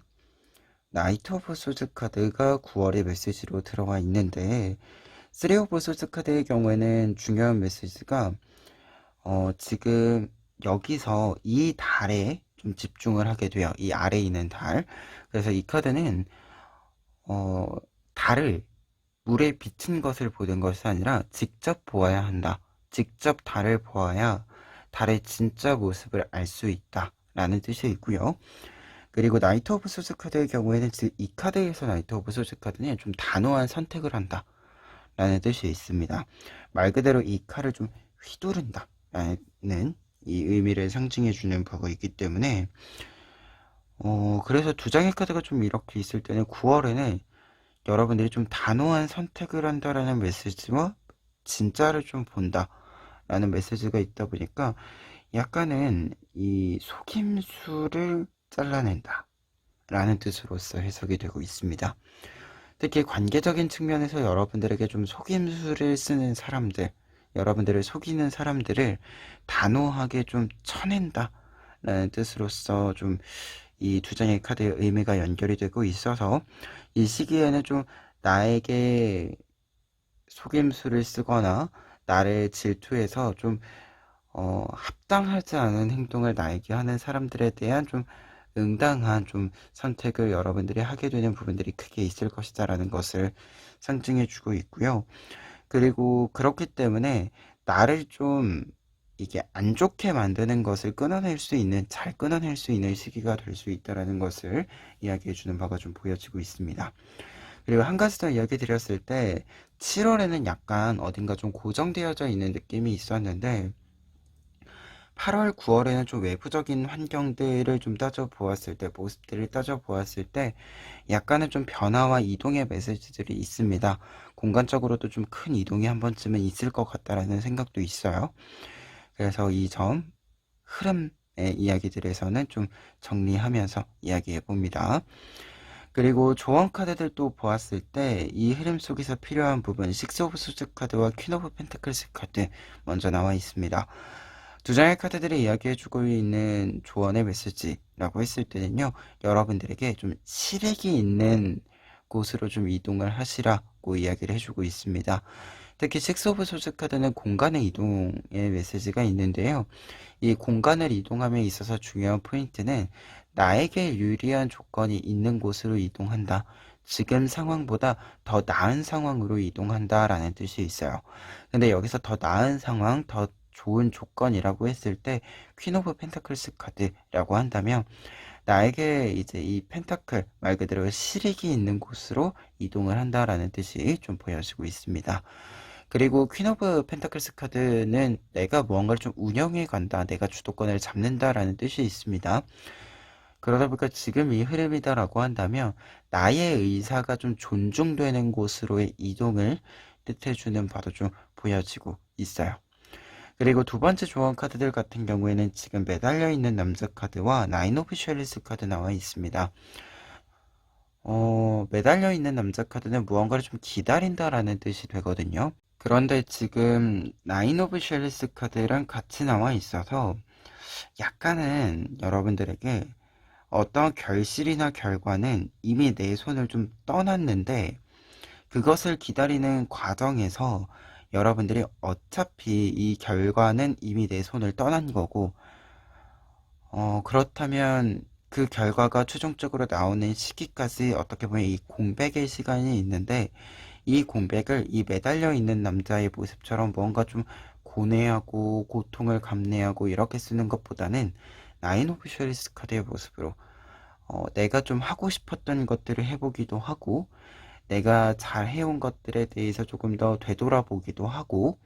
나이트 오브 소즈 카드가 9월의 메시지로 들어가 있는데 3 오브 소즈 카드의 경우에는 중요한 메시지가 지금 여기서 이 달에 좀 집중을 하게 돼요. 이 아래에 있는 달. 그래서 이 카드는 달을 물에 비친 것을 보는 것이 아니라 직접 보아야 한다. 직접 달을 보아야 달의 진짜 모습을 알 수 있다. 라는 뜻이 있고요. 그리고 나이트 오브 소즈 카드의 경우에는 이 카드에서 나이트 오브 소즈 카드는 좀 단호한 선택을 한다 라는 뜻이 있습니다. 말 그대로 이 칼을 좀 휘두른다 라는 이 의미를 상징해 주는 바가 있기 때문에 그래서 두 장의 카드가 좀 이렇게 있을 때는 9월에는 여러분들이 좀 단호한 선택을 한다라는 메시지와 진짜를 좀 본다 라는 메시지가 있다 보니까 약간은 이 속임수를 잘라낸다 라는 뜻으로서 해석이 되고 있습니다. 특히 관계적인 측면에서 여러분들에게 좀 속임수를 쓰는 사람들, 여러분들을 속이는 사람들을 단호하게 좀 쳐낸다 라는 뜻으로서 좀 이 두 장의 카드의 의미가 연결이 되고 있어서 이 시기에는 좀 나에게 속임수를 쓰거나 나를 질투해서 좀 합당하지 않은 행동을 나에게 하는 사람들에 대한 좀 응당한 좀 선택을 여러분들이 하게 되는 부분들이 크게 있을 것이다라는 것을 상징해 주고 있고요. 그리고 그렇기 때문에 나를 좀 이게 안 좋게 만드는 것을 끊어낼 수 있는, 잘 끊어낼 수 있는 시기가 될 수 있다라는 것을 이야기해 주는 바가 좀 보여지고 있습니다. 그리고 한 가지 더 이야기 드렸을 때 7월에는 약간 어딘가 좀 고정되어져 있는 느낌이 있었는데 8월, 9월에는 좀 외부적인 환경들을 좀 따져보았을 때, 모습들을 따져보았을 때 약간은 좀 변화와 이동의 메시지들이 있습니다. 공간적으로도 좀 큰 이동이 한 번쯤은 있을 것 같다라는 생각도 있어요. 그래서 이 점, 흐름의 이야기들에서는 좀 정리하면서 이야기해 봅니다. 그리고 조언 카드들도 보았을 때 이 흐름 속에서 필요한 부분, 식스 오브 소즈 카드와 퀸 오브 펜타클스 카드 먼저 나와 있습니다. 두 장의 카드들이 이야기해주고 있는 조언의 메시지라고 했을 때는요, 여러분들에게 좀 실익이 있는 곳으로 좀 이동을 하시라고 이야기를 해주고 있습니다. 특히 식스 오브 소즈 카드는 공간의 이동의 메시지가 있는데요. 이 공간을 이동함에 있어서 중요한 포인트는 나에게 유리한 조건이 있는 곳으로 이동한다. 지금 상황보다 더 나은 상황으로 이동한다 라는 뜻이 있어요. 근데 여기서 더 나은 상황, 더 좋은 조건이라고 했을 때 퀸 오브 펜타클스 카드라고 한다면 나에게 이제 이 펜타클 말 그대로 실익이 있는 곳으로 이동을 한다라는 뜻이 좀 보여지고 있습니다. 그리고 퀸 오브 펜타클스 카드는 내가 무언가를 좀 운영해 간다, 내가 주도권을 잡는다라는 뜻이 있습니다. 그러다 보니까 지금 이 흐름이다라고 한다면 나의 의사가 좀 존중되는 곳으로의 이동을 뜻해주는 바도 좀 보여지고 있어요. 그리고 두 번째 조언 카드들 같은 경우에는 지금 매달려 있는 남자 카드와 나인 오브 쉘리스 카드 나와 있습니다. 매달려 있는 남자 카드는 무언가를 좀 기다린다라는 뜻이 되거든요. 그런데 지금 나인 오브 쉘리스 카드랑 같이 나와 있어서 약간은 여러분들에게 어떤 결실이나 결과는 이미 내 손을 좀 떠났는데 그것을 기다리는 과정에서 여러분들이 어차피 이 결과는 이미 내 손을 떠난 거고 그렇다면 그 결과가 최종적으로 나오는 시기까지 어떻게 보면 이 공백의 시간이 있는데 이 공백을 이 매달려 있는 남자의 모습처럼 뭔가 좀 고뇌하고 고통을 감내하고 이렇게 쓰는 것보다는 나인 오브 쉐리스 카드의 모습으로 내가 좀 하고 싶었던 것들을 해보기도 하고 내가 잘 해온 것들에 대해서 조금 더 되돌아보기도 하고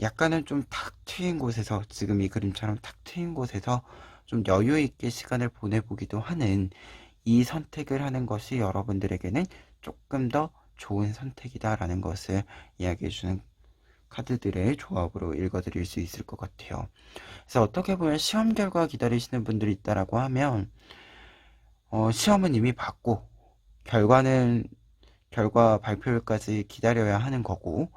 약간은 좀 탁 트인 곳에서 지금 이 그림처럼 탁 트인 곳에서 좀 여유 있게 시간을 보내보기도 하는 이 선택을 하는 것이 여러분들에게는 조금 더 좋은 선택이다라는 것을 이야기해주는 카드들의 조합으로 읽어드릴 수 있을 것 같아요. 그래서 어떻게 보면 시험 결과 기다리시는 분들이 있다라고 하면 시험은 이미 봤고 결과 발표일까지 기다려야 하는 거고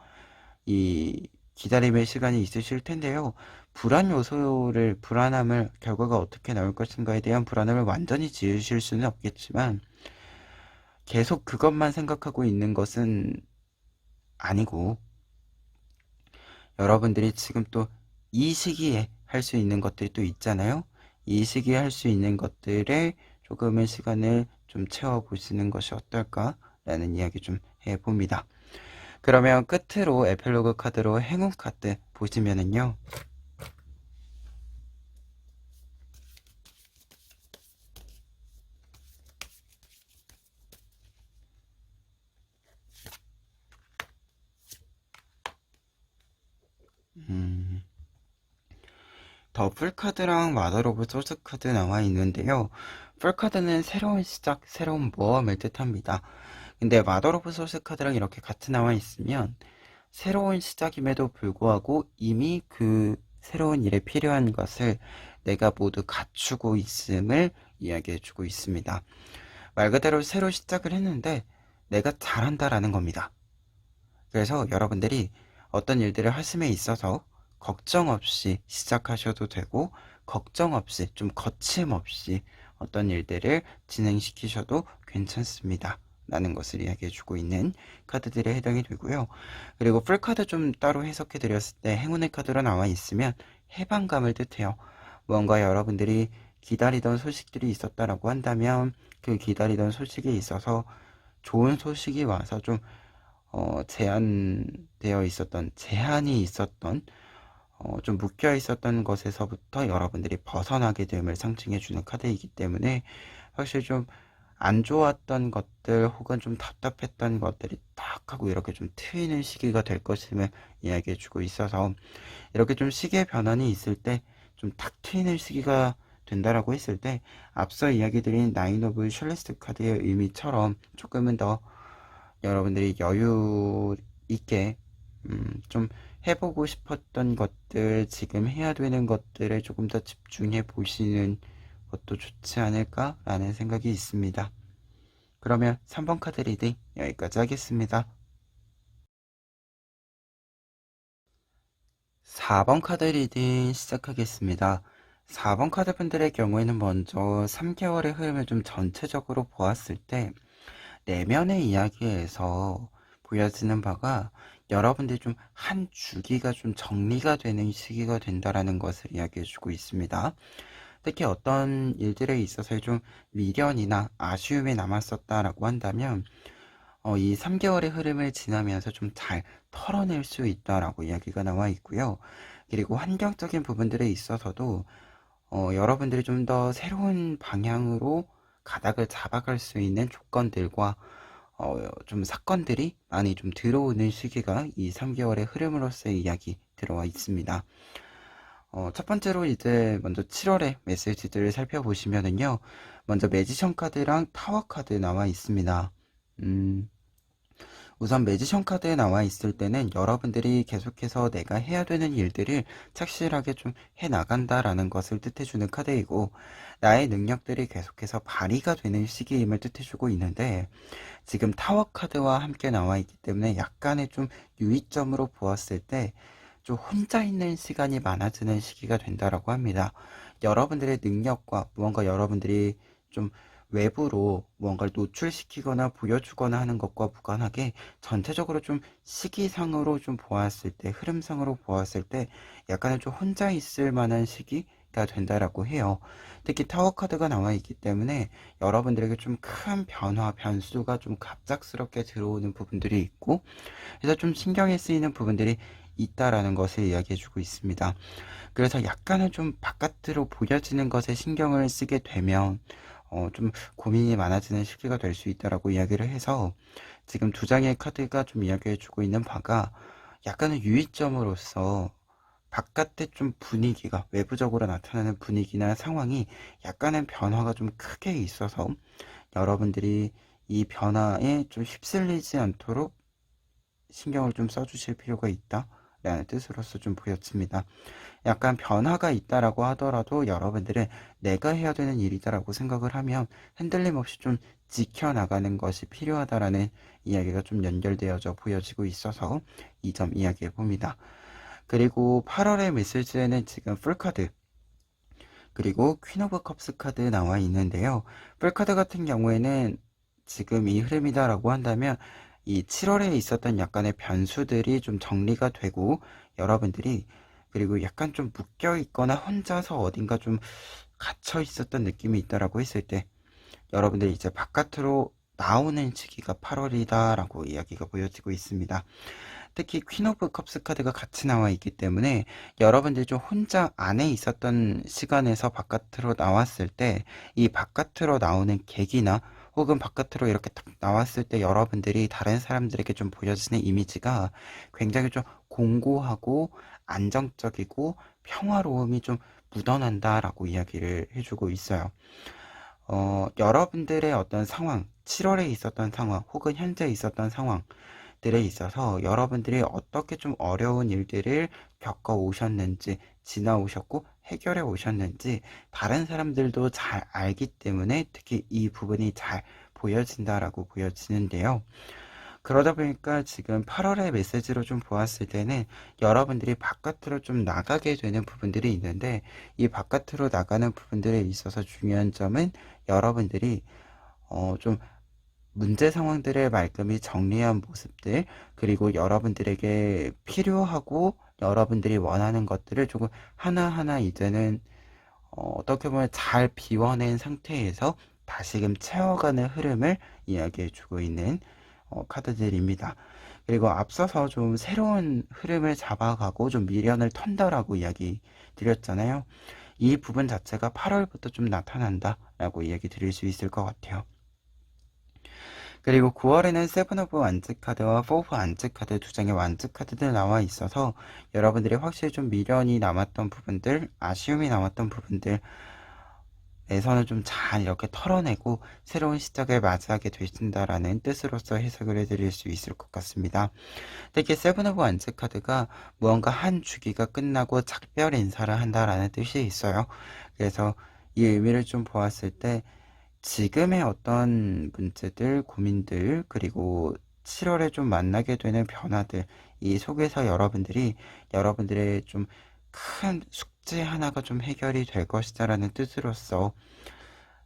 이 기다림의 시간이 있으실 텐데요. 불안함을 결과가 어떻게 나올 것인가에 대한 불안함을 완전히 지우실 수는 없겠지만 계속 그것만 생각하고 있는 것은 아니고 여러분들이 지금 또 이 시기에 할 수 있는 것들이 또 있잖아요. 이 시기에 할 수 있는 것들에 조금의 시간을 좀 채워보시는 것이 어떨까라는 이야기 좀 해봅니다. 그러면 끝으로 에필로그 카드로 행운 카드 보시면은요. 더 풀카드랑 마더 오브 소스 카드 나와 있는데요. 풀카드는 새로운 시작, 새로운 모험을 뜻합니다. 근데 마더 오브 소스 카드랑 이렇게 같이 나와 있으면 새로운 시작임에도 불구하고 이미 그 새로운 일에 필요한 것을 내가 모두 갖추고 있음을 이야기해주고 있습니다. 말 그대로 새로 시작을 했는데 내가 잘한다라는 겁니다. 그래서 여러분들이 어떤 일들을 하심에 있어서 걱정 없이 시작하셔도 되고, 걱정 없이, 좀 거침없이 어떤 일들을 진행시키셔도 괜찮습니다. 라는 것을 이야기해주고 있는 카드들에 해당이 되고요. 그리고 풀카드 좀 따로 해석해드렸을 때 행운의 카드로 나와 있으면 해방감을 뜻해요. 뭔가 여러분들이 기다리던 소식들이 있었다라고 한다면 그 기다리던 소식에 있어서 좋은 소식이 와서 좀 제한되어 있었던, 제한이 있었던, 좀 묶여 있었던 것에서부터 여러분들이 벗어나게 됨을 상징해주는 카드이기 때문에 확실히 좀 안 좋았던 것들 혹은 좀 답답했던 것들이 딱 하고 이렇게 좀 트이는 시기가 될 것임을 이야기해주고 있어서 이렇게 좀 시기의 변환이 있을 때 좀 탁 트이는 시기가 된다라고 했을 때 앞서 이야기드린 나인 오브 셜리스트 카드의 의미처럼 조금은 더 여러분들이 여유 있게 좀 해보고 싶었던 것들, 지금 해야 되는 것들에 조금 더 집중해 보시는 것도 좋지 않을까라는 생각이 있습니다. 그러면 3번 카드 리딩 여기까지 하겠습니다. 4번 카드 리딩 시작하겠습니다. 4번 카드 분들의 경우에는 먼저 3개월의 흐름을 좀 전체적으로 보았을 때 내면의 이야기에서 보여지는 바가 여러분들이 좀 한 주기가 좀 정리가 되는 시기가 된다라는 것을 이야기해주고 있습니다. 특히 어떤 일들에 있어서 좀 미련이나 아쉬움이 남았었다라고 한다면 이 3개월의 흐름을 지나면서 좀 잘 털어낼 수 있다라고 이야기가 나와 있고요. 그리고 환경적인 부분들에 있어서도 여러분들이 좀 더 새로운 방향으로 가닥을 잡아갈 수 있는 조건들과 좀 사건들이 많이 좀 들어오는 시기가 이 3개월의 흐름으로서의 이야기 들어와 있습니다. 첫 번째로 이제 먼저 7월의 메시지들을 살펴보시면은요. 먼저 매지션 카드랑 타워 카드 나와 있습니다. 우선 매지션 카드에 나와 있을 때는 여러분들이 계속해서 내가 해야 되는 일들을 착실하게 좀 해나간다라는 것을 뜻해주는 카드이고 나의 능력들이 계속해서 발휘가 되는 시기임을 뜻해주고 있는데 지금 타워 카드와 함께 나와 있기 때문에 약간의 좀 유의점으로 보았을 때 좀 혼자 있는 시간이 많아지는 시기가 된다라고 합니다. 여러분들의 능력과 무언가 여러분들이 좀 외부로 무언가를 노출시키거나 보여주거나 하는 것과 무관하게 전체적으로 좀 시기상으로 좀 보았을 때, 흐름상으로 보았을 때 약간은 좀 혼자 있을 만한 시기가 된다라고 해요. 특히 타워 카드가 나와 있기 때문에 여러분들에게 좀 큰 변화, 변수가 좀 갑작스럽게 들어오는 부분들이 있고, 그래서 좀 신경이 쓰이는 부분들이 있다라는 것을 이야기해주고 있습니다. 그래서 약간은 좀 바깥으로 보여지는 것에 신경을 쓰게 되면 좀 고민이 많아지는 시기가 될 수 있다라고 이야기를 해서 지금 두 장의 카드가 좀 이야기해주고 있는 바가 약간은 유의점으로서 바깥의 좀 분위기가 외부적으로 나타나는 분위기나 상황이 약간의 변화가 좀 크게 있어서 여러분들이 이 변화에 좀 휩쓸리지 않도록 신경을 좀 써주실 필요가 있다 라는 뜻으로서 좀 보여집니다. 약간 변화가 있다라고 하더라도 여러분들은 내가 해야 되는 일이다라고 생각을 하면 흔들림 없이 좀 지켜나가는 것이 필요하다라는 이야기가 좀 연결되어져 보여지고 있어서 이 점 이야기해 봅니다. 그리고 8월의 메시지에는 지금 풀카드 그리고 퀸 오브 컵스 카드 나와 있는데요. 풀카드 같은 경우에는 지금 이 흐름이다라고 한다면 이 7월에 있었던 약간의 변수들이 좀 정리가 되고 여러분들이 그리고 약간 좀 묶여 있거나 혼자서 어딘가 좀 갇혀 있었던 느낌이 있다라고 했을 때 여러분들이 이제 바깥으로 나오는 시기가 8월이다라고 이야기가 보여지고 있습니다. 특히 퀸 오브 컵스 카드가 같이 나와 있기 때문에 여러분들이 좀 혼자 안에 있었던 시간에서 바깥으로 나왔을 때 이 바깥으로 나오는 계기나 혹은 바깥으로 이렇게 딱 나왔을 때 여러분들이 다른 사람들에게 좀 보여지는 이미지가 굉장히 좀 공고하고 안정적이고 평화로움이 좀 묻어난다라고 이야기를 해주고 있어요. 여러분들의 어떤 상황, 7월에 있었던 상황, 혹은 현재 있었던 상황들에 있어서 여러분들이 어떻게 좀 어려운 일들을 겪어 오셨는지, 지나오셨고 해결해 오셨는지 다른 사람들도 잘 알기 때문에 특히 이 부분이 잘 보여진다라고 보여지는데요. 그러다 보니까 지금 8월의 메시지로 좀 보았을 때는 여러분들이 바깥으로 좀 나가게 되는 부분들이 있는데, 이 바깥으로 나가는 부분들에 있어서 중요한 점은 여러분들이 좀 문제 상황들을 말끔히 정리한 모습들, 그리고 여러분들에게 필요하고 여러분들이 원하는 것들을 조금 하나하나 이제는 어떻게 보면 잘 비워낸 상태에서 다시금 채워가는 흐름을 이야기해주고 있는 카드들입니다. 그리고 앞서서 좀 새로운 흐름을 잡아가고 좀 미련을 턴다라고 이야기 드렸잖아요. 이 부분 자체가 8월부터 좀 나타난다라고 이야기 드릴 수 있을 것 같아요. 그리고 9월에는 세븐 오브 완즈 카드와 포 오브 완즈 카드 두 장의 완즈 카드들 나와 있어서 여러분들이 확실히 좀 미련이 남았던 부분들, 아쉬움이 남았던 부분들 에서는 좀 잘 이렇게 털어내고 새로운 시작을 맞이하게 되신다라는 뜻으로서 해석을 해드릴 수 있을 것 같습니다. 특히 세븐 오브 완즈 카드가 무언가 한 주기가 끝나고 작별 인사를 한다라는 뜻이 있어요. 그래서 이 의미를 좀 보았을 때 지금의 어떤 문제들, 고민들, 그리고 7월에 좀 만나게 되는 변화들, 이 속에서 여러분들의 좀 큰 숙제 하나가 좀 해결이 될 것이다라는 뜻으로서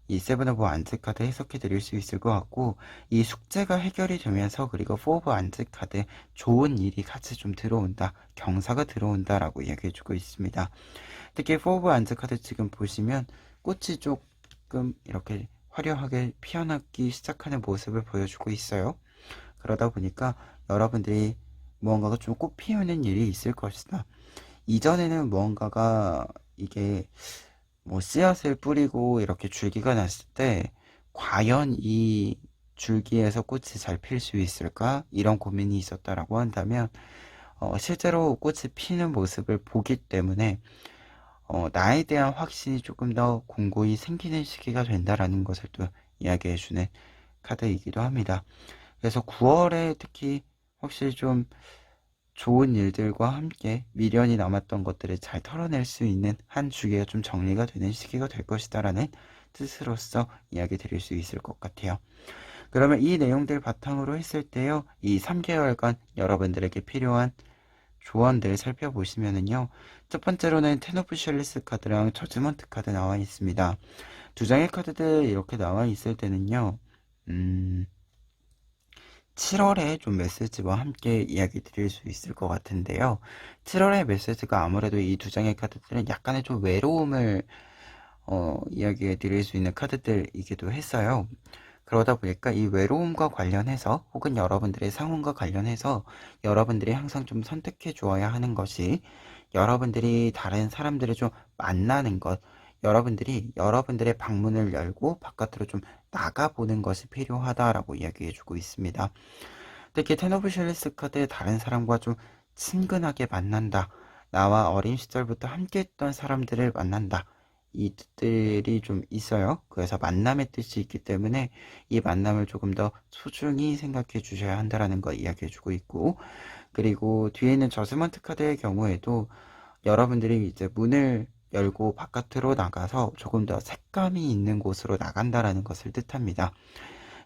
이 세븐 오브 완즈 카드 해석해 드릴 수 있을 것 같고, 이 숙제가 해결이 되면서 그리고 포 오브 완즈 카드 좋은 일이 같이 좀 들어온다, 경사가 들어온다라고 이야기해 주고 있습니다. 특히 포 오브 완즈 카드 지금 보시면 꽃이 조금 이렇게 화려하게 피어나기 시작하는 모습을 보여주고 있어요. 그러다 보니까 여러분들이 무언가가 좀 꽃 피우는 일이 있을 것이다. 이전에는 무언가가 이게 뭐 씨앗을 뿌리고 이렇게 줄기가 났을 때 과연 이 줄기에서 꽃이 잘 필 수 있을까? 이런 고민이 있었다라고 한다면 실제로 꽃이 피는 모습을 보기 때문에 나에 대한 확신이 조금 더 공고히 생기는 시기가 된다라는 것을 또 이야기해주는 카드이기도 합니다. 그래서 9월에 특히 확실히 좀 좋은 일들과 함께 미련이 남았던 것들을 잘 털어낼 수 있는 한 주기가 좀 정리가 되는 시기가 될 것이다라는 뜻으로서 이야기 드릴 수 있을 것 같아요. 그러면 이 내용들 바탕으로 했을 때요, 이 3개월간 여러분들에게 필요한 조언들 살펴보시면은요, 첫 번째로는 텐 오브 셜리스 카드랑 저지먼트 카드 나와 있습니다. 두 장의 카드들 이렇게 나와 있을 때는요, 7월에 좀 메시지와 함께 이야기 드릴 수 있을 것 같은데요. 7월의 메시지가 아무래도 이 두 장의 카드들은 약간의 좀 외로움을 이야기해 드릴 수 있는 카드들이기도 했어요. 그러다 보니까 이 외로움과 관련해서 혹은 여러분들의 상황과 관련해서 여러분들이 항상 좀 선택해 주어야 하는 것이 여러분들이 다른 사람들을 좀 만나는 것, 여러분들이 여러분들의 방문을 열고 바깥으로 좀 나가보는 것이 필요하다라고 이야기해 주고 있습니다. 특히 텐 오브 셜리스 카드의 다른 사람과 좀 친근하게 만난다. 나와 어린 시절부터 함께했던 사람들을 만난다. 이 뜻들이 좀 있어요. 그래서 만남의 뜻이 있기 때문에 이 만남을 조금 더 소중히 생각해 주셔야 한다라는 거 이야기해 주고 있고, 그리고 뒤에 있는 저스먼트 카드의 경우에도 여러분들이 이제 문을 열고 바깥으로 나가서 조금 더 색감이 있는 곳으로 나간다라는 것을 뜻합니다.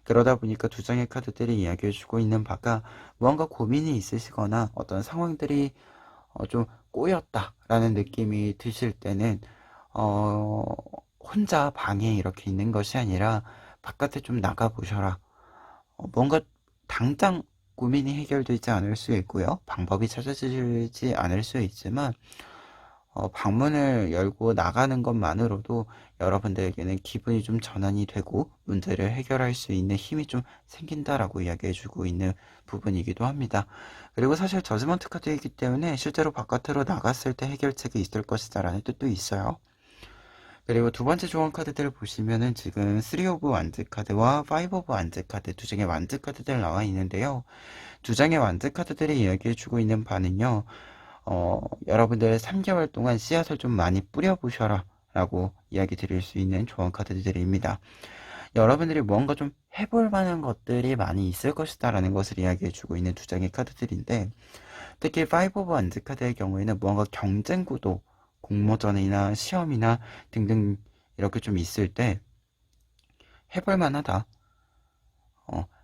그러다 보니까 두 장의 카드들이 이야기해 주고 있는 바가 무언가 고민이 있으시거나 어떤 상황들이 좀 꼬였다라는 느낌이 드실 때는 혼자 방에 이렇게 있는 것이 아니라 바깥에 좀 나가 보셔라. 뭔가 당장 고민이 해결되지 않을 수 있고요. 방법이 찾아지지 않을 수 있지만 방문을 열고 나가는 것만으로도 여러분들에게는 기분이 좀 전환이 되고 문제를 해결할 수 있는 힘이 좀 생긴다라고 이야기해주고 있는 부분이기도 합니다. 그리고 사실 저지먼트 카드이기 때문에 실제로 바깥으로 나갔을 때 해결책이 있을 것이다라는 뜻도 있어요. 그리고 두 번째 조언 카드들을 보시면은 지금 3 오브 완즈 카드와 5 오브 완즈 카드 두 장의 완즈 카드들 나와 있는데요. 두 장의 완즈 카드들이 이야기해주고 있는 바는요. 여러분들 3개월 동안 씨앗을 좀 많이 뿌려보셔라 라고 이야기 드릴 수 있는 조언 카드들입니다. 여러분들이 뭔가 좀 해볼 만한 것들이 많이 있을 것이다 라는 것을 이야기해주고 있는 두 장의 카드들인데, 특히 5 오브 원즈 카드의 경우에는 뭔가 경쟁 구도, 공모전이나 시험이나 등등 이렇게 좀 있을 때 해볼 만하다.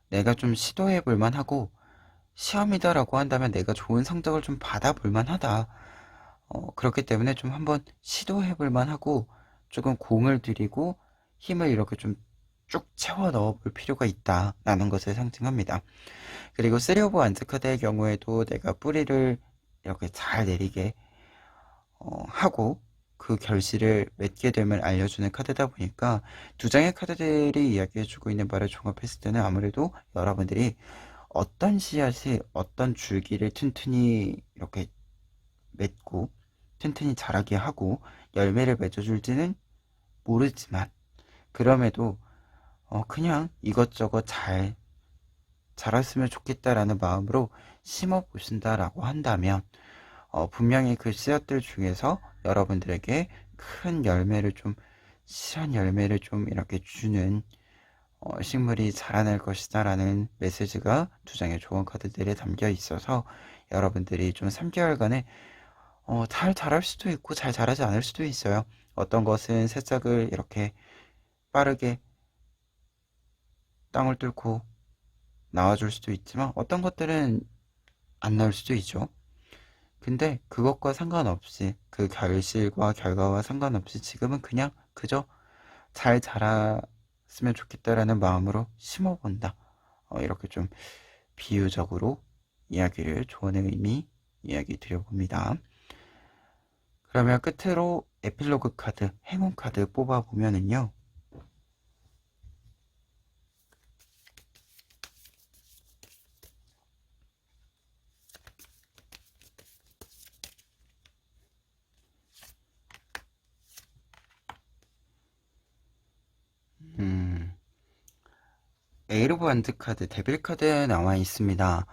내가 좀 시도해볼 만하고, 시험이다라고 한다면 내가 좋은 성적을 좀 받아볼 만하다. 그렇기 때문에 좀 한번 시도해볼 만하고, 조금 공을 들이고 힘을 이렇게 좀 쭉 채워 넣어볼 필요가 있다라는 것을 상징합니다. 그리고 3 오브 원즈 카드의 경우에도 내가 뿌리를 이렇게 잘 내리게 하고 그 결실을 맺게 됨을 알려주는 카드다 보니까 두 장의 카드들이 이야기해주고 있는 바를 종합했을 때는 아무래도 여러분들이 어떤 씨앗이 어떤 줄기를 튼튼히 이렇게 맺고 튼튼히 자라게 하고 열매를 맺어줄지는 모르지만, 그럼에도 그냥 이것저것 잘 자랐으면 좋겠다라는 마음으로 심어 보신다라고 한다면 분명히 그 씨앗들 중에서 여러분들에게 큰 열매를 좀, 실한 열매를 좀 이렇게 주는 식물이 자라날 것이다 라는 메시지가 두 장의 조언 카드들에 담겨 있어서 여러분들이 좀 3개월간에 잘 자랄 수도 있고 잘 자라지 않을 수도 있어요. 어떤 것은 새싹을 이렇게 빠르게 땅을 뚫고 나와줄 수도 있지만 어떤 것들은 안 나올 수도 있죠. 근데 그것과 상관없이, 그 결실과 결과와 상관없이 지금은 그냥 그저 잘 자랐으면 좋겠다라는 마음으로 심어본다. 이렇게 좀 비유적으로 이야기를, 조언의 의미 이야기 드려봅니다. 그러면 끝으로 에필로그 카드, 행운 카드 뽑아보면은요. 에일 오브 완즈 카드, 데빌 카드 나와 있습니다.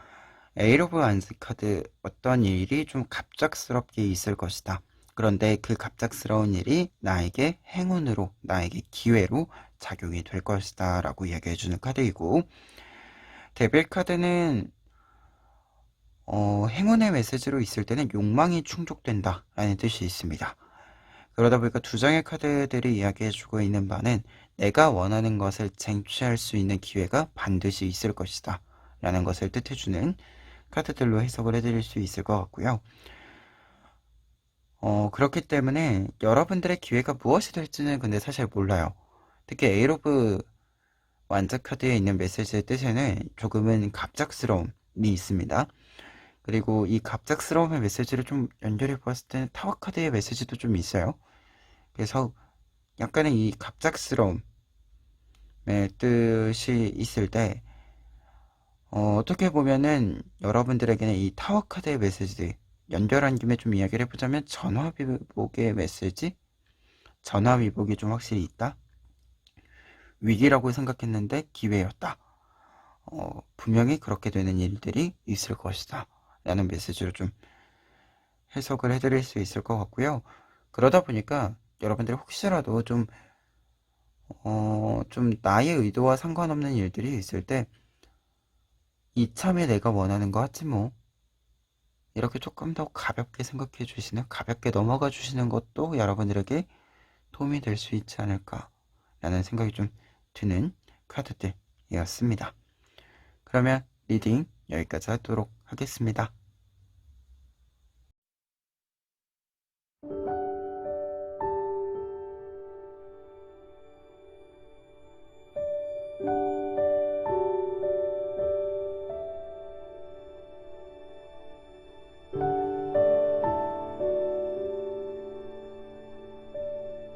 에일 오브 완즈 카드, 어떤 일이 좀 갑작스럽게 있을 것이다. 그런데 그 갑작스러운 일이 나에게 행운으로, 나에게 기회로 작용이 될 것이다 라고 이야기해주는 카드이고, 데빌 카드는 행운의 메시지로 있을 때는 욕망이 충족된다 라는 뜻이 있습니다. 그러다 보니까 두 장의 카드들이 이야기해주고 있는 바는 내가 원하는 것을 쟁취할 수 있는 기회가 반드시 있을 것이다 라는 것을 뜻해주는 카드들로 해석을 해드릴 수 있을 것 같고요. 그렇기 때문에 여러분들의 기회가 무엇이 될지는 근데 사실 몰라요. 특히 에일 오브 완즈 카드에 있는 메시지의 뜻에는 조금은 갑작스러움이 있습니다. 그리고 이 갑작스러움의 메시지를 좀 연결해 보았을 때는 타워 카드의 메시지도 좀 있어요. 그래서 약간의 이 갑작스러움의 뜻이 있을 때 어떻게 보면은 여러분들에게는 이 타워 카드의 메시지 연결한 김에 좀 이야기를 해보자면 전화위복의 메시지? 전화위복이 좀 확실히 있다? 위기라고 생각했는데 기회였다. 분명히 그렇게 되는 일들이 있을 것이다 라는 메시지로 좀 해석을 해드릴 수 있을 것 같고요. 그러다 보니까 여러분들이 혹시라도 좀 나의 의도와 상관없는 일들이 있을 때 이참에 내가 원하는 거 하지 뭐, 이렇게 조금 더 가볍게 생각해 주시는, 가볍게 넘어가 주시는 것도 여러분들에게 도움이 될 수 있지 않을까 라는 생각이 좀 드는 카드들이었습니다. 그러면 리딩 여기까지 하도록 하겠습니다.